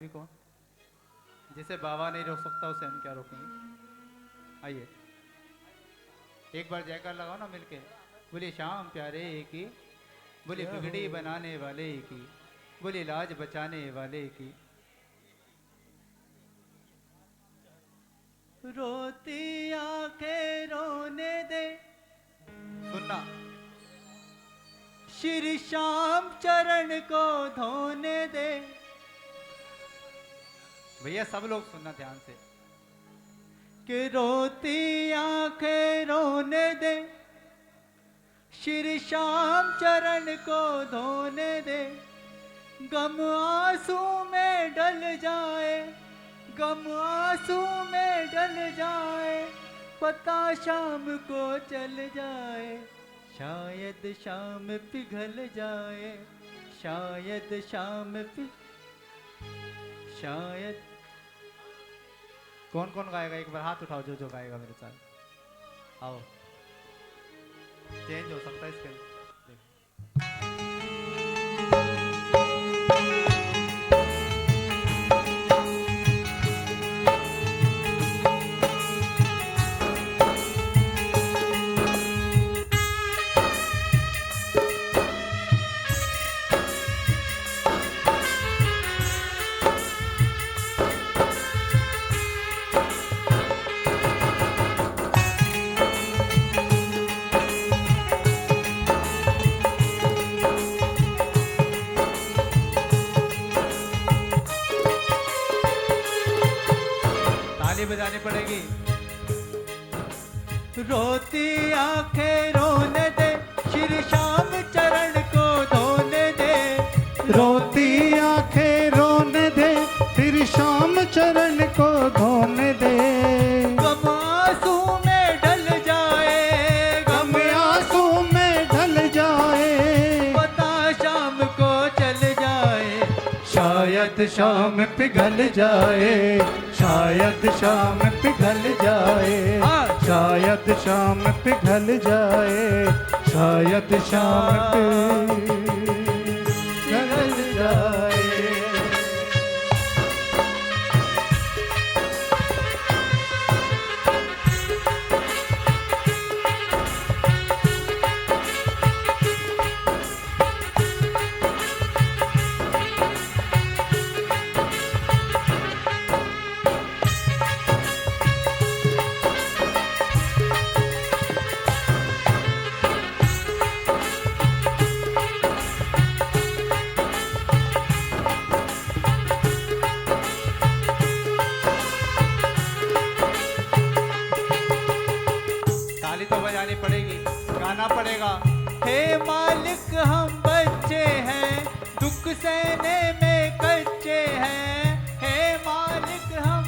भी कौन? जिसे बाबा नहीं रोक सकता उसे हम क्या रोकेंगे। आइए एक बार जयकार लगाओ ना मिलके। बोले शाम प्यारे की, बोले बिगड़ी बनाने वाले की, बोले लाज बचाने वाले की। रोती आंखें रोने दे, सुनना। श्री श्याम चरण को धोने दे। भैया सब लोग सुनना ध्यान से। कि रोती आंखें रोने दे, श्री श्याम चरण को धोने दे। गम आंसू में डल जाए, गम आंसू में डल जाए, पता शाम को चल जाए, शायद शाम पिघल जाए, शायद शायद। कौन कौन गाएगा एक बार हाथ उठाओ, जो जो गाएगा मेरे साथ। आओ चेंज हो सकता है इसके लिए। बजानी पड़ेगी। रोती आंखें रोने दे, श्री श्याम चरण को धोने दे। रोती आंखें रोने दे, श्री श्याम चरण को धोने दे। गम आंसू में ढल जाए, गम आंसू में ढल जाए, पता शाम को चल जाए, शायद शाम पिघल जाए, शायद शाम पिघल जाए, शायद शाम पिघल जाए, शायद शाम पिघल जाए। तो बजानी पड़ेगी, गाना पड़ेगा। हे मालिक हम बच्चे हैं, दुख सहने में कच्चे हैं। हे मालिक हम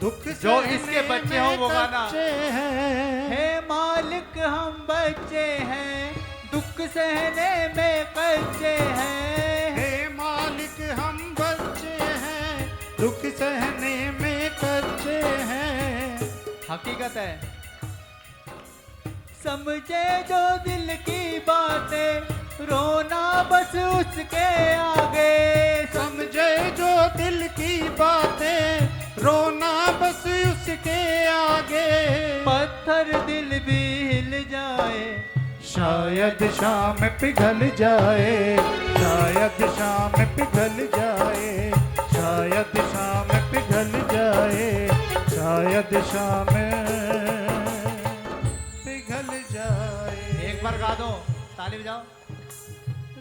दुख जो इसके बच्चे हो वो गाना। हैं। हे मालिक हम बच्चे हैं, दुख सहने में कच्चे हैं। हे मालिक हम बच्चे हैं, दुख सहने में कच्चे हैं। हकीकत है। समझे जो दिल की बातें, रोना बस उसके आगे। समझे जो दिल की बातें, रोना बस उसके आगे। पत्थर दिल भी हिल जाए, शायद शाम पिघल जाए, शायद शाम पिघल जाए, शायद शाम पिघल जाए, शायद शाम पिघल जाए। एक बार गा दो, ताली बजाओ।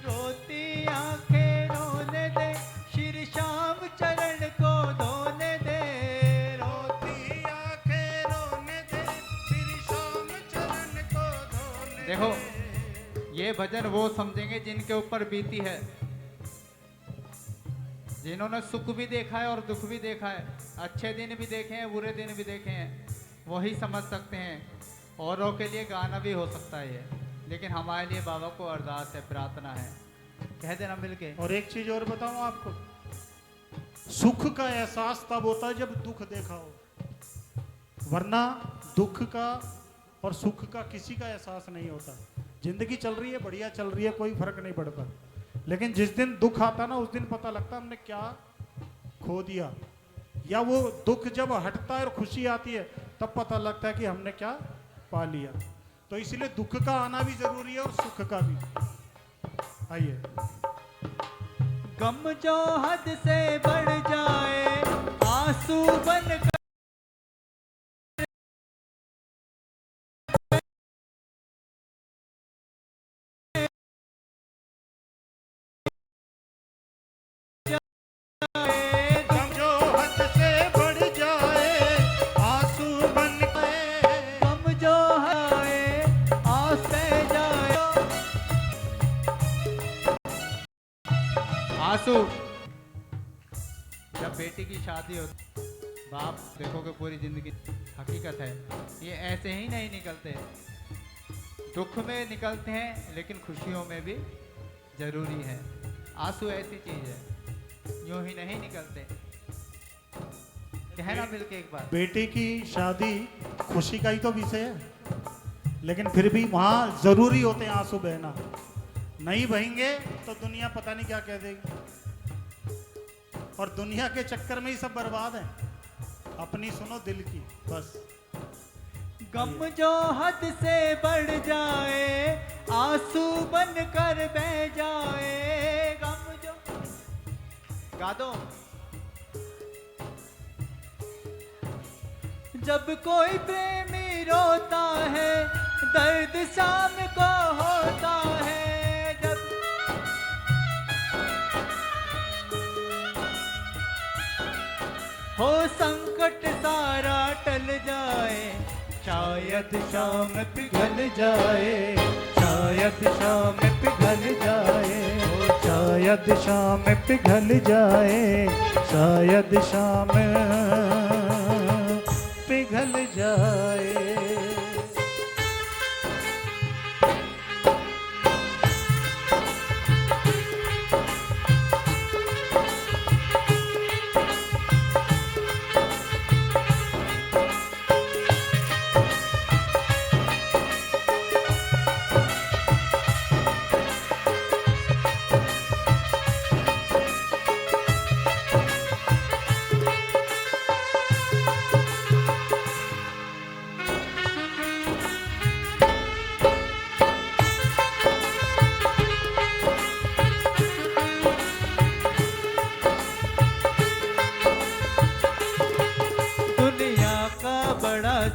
रोती आंखें रोने दे, श्री श्याम चरण को धोने दे। रोती आंखें रोने दे, श्री श्याम चरण को धोने दे। देखो ये भजन वो समझेंगे जिनके ऊपर बीती है, जिन्होंने सुख भी देखा है और दुख भी देखा है, अच्छे दिन भी देखे हैं, बुरे दिन भी देखे हैं, वही समझ सकते हैं। औरों के लिए गाना भी हो सकता है ये, लेकिन हमारे लिए बाबा को अरदास है, प्रार्थना है। कह देना मिलके। और एक चीज और बताऊं आपको, सुख का एहसास तब होता है जब दुख देखा हो, वरना दुख का और सुख का किसी का एहसास नहीं होता। जिंदगी चल रही है, बढ़िया चल रही है, कोई फर्क नहीं पड़ता, लेकिन जिस दिन दुख आता ना उस दिन पता लगता हमने क्या खो दिया, या वो दुख जब हटता है और खुशी आती है तब पता लगता है कि हमने क्या पा लिया। तो इसलिए दुख का आना भी जरूरी है और सुख का भी। आइए। गम जो हद से बढ़ जाए आंसू बन कर गम जो हद से बढ़ जाए आंसू बन गए, गम जो है आंस बह जाए। आंसू जब बेटी की शादी होती, बाप देखोगे पूरी जिंदगी, हकीकत है ये ऐसे ही नहीं निकलते, दुख में निकलते हैं लेकिन खुशियों में भी जरूरी है। आंसू ऐसी चीज है, यूं ही नहीं निकलते। कहना मिलके एक बार, बेटे की शादी खुशी का ही तो विषय है, लेकिन फिर भी वहां जरूरी होते हैं आंसू बहना। नहीं बहेंगे तो दुनिया पता नहीं क्या कह देगी, और दुनिया के चक्कर में ही सब बर्बाद है। अपनी सुनो दिल की बस। गम जो हद से बढ़ जाए आंसू बन कर बह जाए, गम जो गा दो। जब कोई प्रेमी रोता है दर्द शाम को होता है, जब हो संकट सारा टल जाए, शायद शाम पिघल जाए, शायद शाम पिघल जाए, शायद शाम पिघल जाए, शायद शाम पिघल जाए।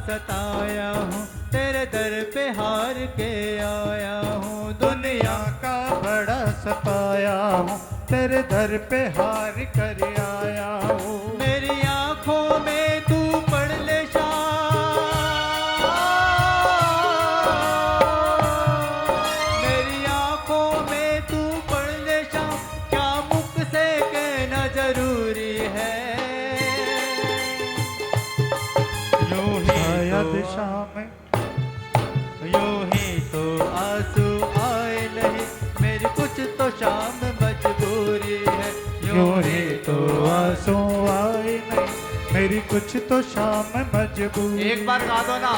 सताया हूँ तेरे दर पे हार के आया हूँ, दुनिया का बड़ा सताया हूँ तेरे दर पे हार कर आया हूँ। मेरी आंखों में तू पढ़ ले शाम, मेरी आंखों में तू पढ़ ले शाम, क्या मुख से कहना जरूरी है। शाम यूं ही तो आंसू आए नहीं, मेरी कुछ तो शाम मजबूरी है। यूं ही तो आंसू आए नहीं, मेरी कुछ तो शाम मजबूरी। एक बार गा दो ना।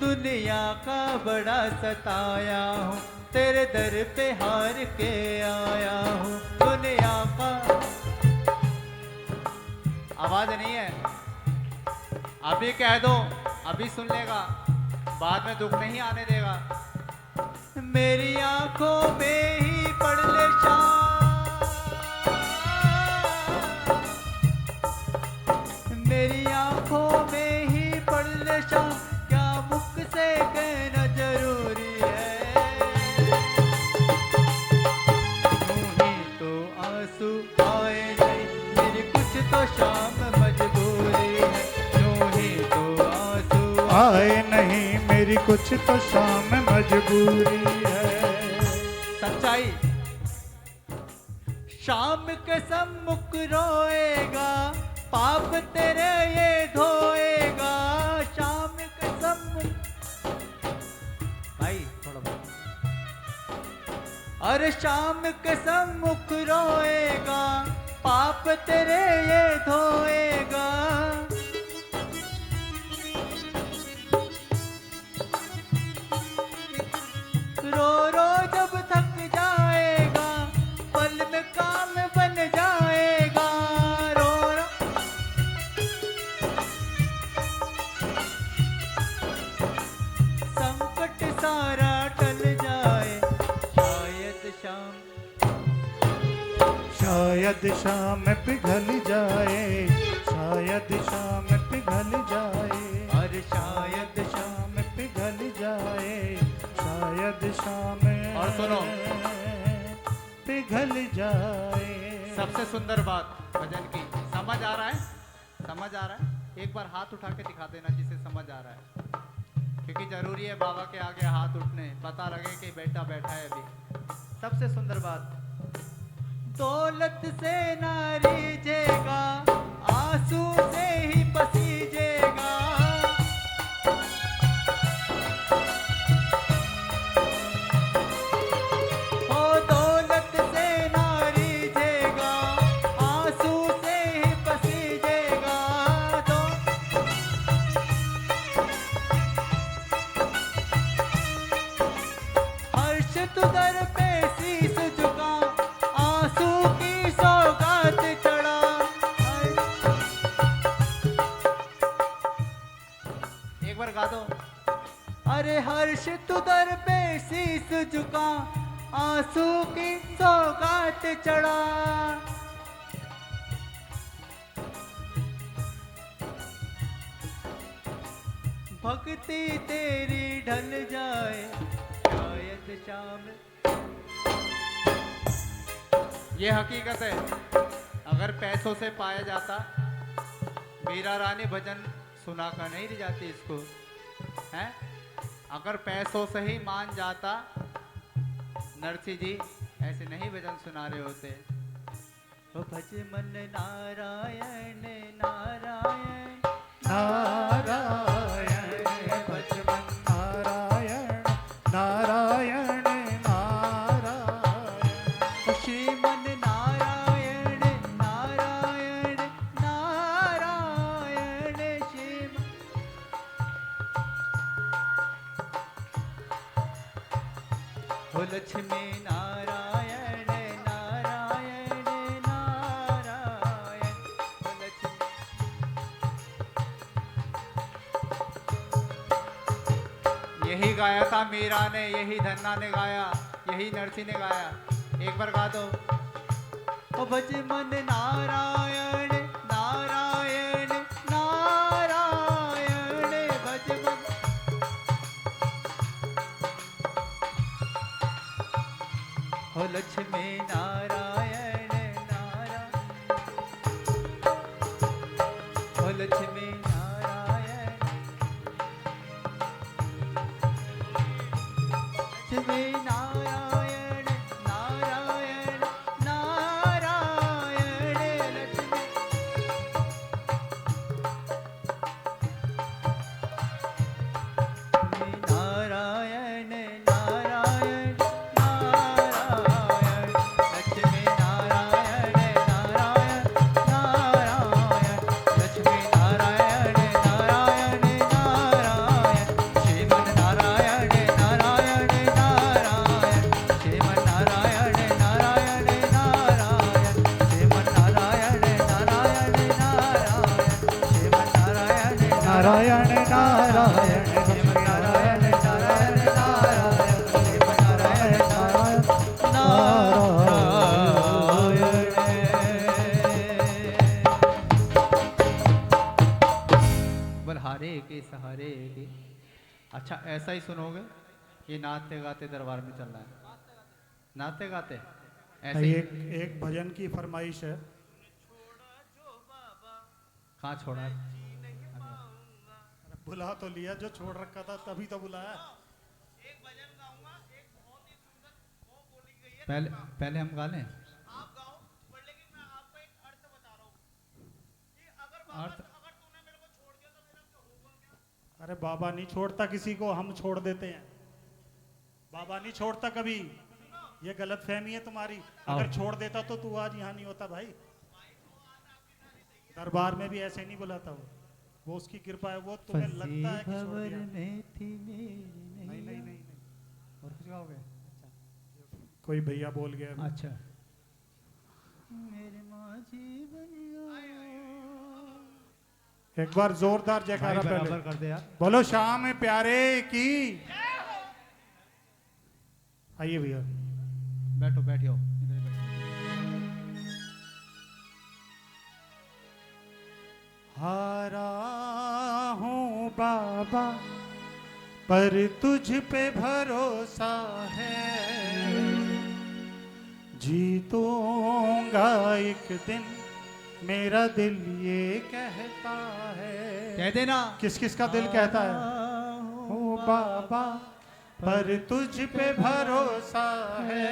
दुनिया का बड़ा सताया हूँ तेरे दर पे हार के आया हूँ, दुनिया का। आवाज नहीं है, अभी कह दो, अभी सुन लेगा, बाद में दुख नहीं आने देगा। मेरी आंखों में ही पढ़ ले शाम, मेरी आंखों में ही पढ़ ले शाम, क्या मुख से कहना जरूरी है। यूं ही तो आंसू आए नहीं, मेरी कुछ तो शाम मजबूरी है। आए नहीं, मेरी कुछ तो शाम मजबूरी है। सच्चाई शाम के सम्मुख रोएगा, पाप तेरे ये धोएगा। शाम के सम्मुख भाई थोड़ा बहुत, अरे शाम के सम्मुख रोएगा, पाप तेरे ये धोएगा। रो रो जब थक जाएगा, शायद शाम पिघल जाए, शायद शाम पिघल जाए, और शायद शाम पिघल जाए, शायद शाम और सुनो। पिघल जाए। सबसे सुंदर बात भजन की, समझ आ रहा है? समझ आ रहा है? एक बार हाथ उठा के दिखा देना जिसे समझ आ रहा है, क्योंकि जरूरी है बाबा के आगे हाथ उठने, पता लगे कि बेटा बैठा है अभी। सबसे सुंदर बात, दौलत से ना रीझेगा, आंसू से ही पसीजेगा। ओ दौलत से ना रीझेगा, आंसू से ही पसीजेगा। हर्ष तुदर पे शीस झुका, आंसू की सौगात चढ़ा। एक बार गा दो। अरे हर्ष तुदर पे शीस झुका, आंसू की सौगात चढ़ा। भक्ति तेरी ढल जाए, शायद शाम। ये हकीकत है, अगर पैसों से पाया जाता, मीरा रानी भजन सुना कर नहीं रह जाती इसको, हैं? अगर पैसों से ही मान जाता, नरसी जी ऐसे नहीं भजन सुना रहे होते। ओ भज मन नारायण नारायण नारायण भज मन नारायण नारायण नारायण। ओ श्रीमन नारायण नारायण नारायण श्रीमन। ओ लक्ष्मी नारायण नारायण नारायण। ओ लक्ष्मी। यही गाया था मीरा ने, यही धन्ना ने गाया, यही नरसी ने गाया। एक बार गा दो। ओ भज मन नारायण नारायण नारायण भज मन। ओ लक्ष्मी नारायण नारायण। ओ लक्ष्मी नारायण। लक्ष्मी नारायण नारायण नारायण लक्ष्मी। नारायण नारायण नारायण लक्ष्मी नारायण नारायण नारायण लक्ष्मी नारायण नारायण नारायण श्रीमन नारायण नारायण नारायण श्रीमन नारायण नारायण नारायण श्रीमन नारायण नारायण नारायण श्रीमन नारायण नारायण नारायण श्रीमन नारायण नारायण नारायण श्रीमन नारायण नारायण नारायण। बलहारे के सहारे के। अच्छा ऐसा ही सुनोगे, ये नाचते गाते दरबार में चल रहा है, नाचते गाते ऐसे ही। एक भजन की फरमाइश है। कहाँ छोड़ा है? बुला तो लिया, जो छोड़ रखा था तभी तो बुलाया। पहले पहले हम गा लें। अर्थ अरे बाबा नहीं छोड़ता किसी को, हम छोड़ देते हैं। बाबा नहीं छोड़ता कभी, ये गलत फहमी है तुम्हारी। अगर छोड़ देता तो तू आज यहाँ नहीं होता भाई। दरबार में भी ऐसे नहीं बुलाता वो उसकी कृपा है। वो तुम्हें लगता है कि छोड़ दिया। नहीं नहीं नहीं और कुछ गाओगे? कोई भैया बोल गया अभी। अच्छा। मेरे माझी बनिया। एक बार जोरदार जयकारा भाई पहले बराबर कर दे यार। बोलो श्याम प्यारे की। आइए भैया बैठो बैठो इधर ही बैठो। हारा हूँ बाबा पर तुझ पे भरोसा है, जीतूंगा एक दिन मेरा दिल ये कहता है। कह देना। किस किस का दिल कहता है ओ बाबा पर तुझ पे भरोसा है,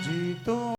जीतूं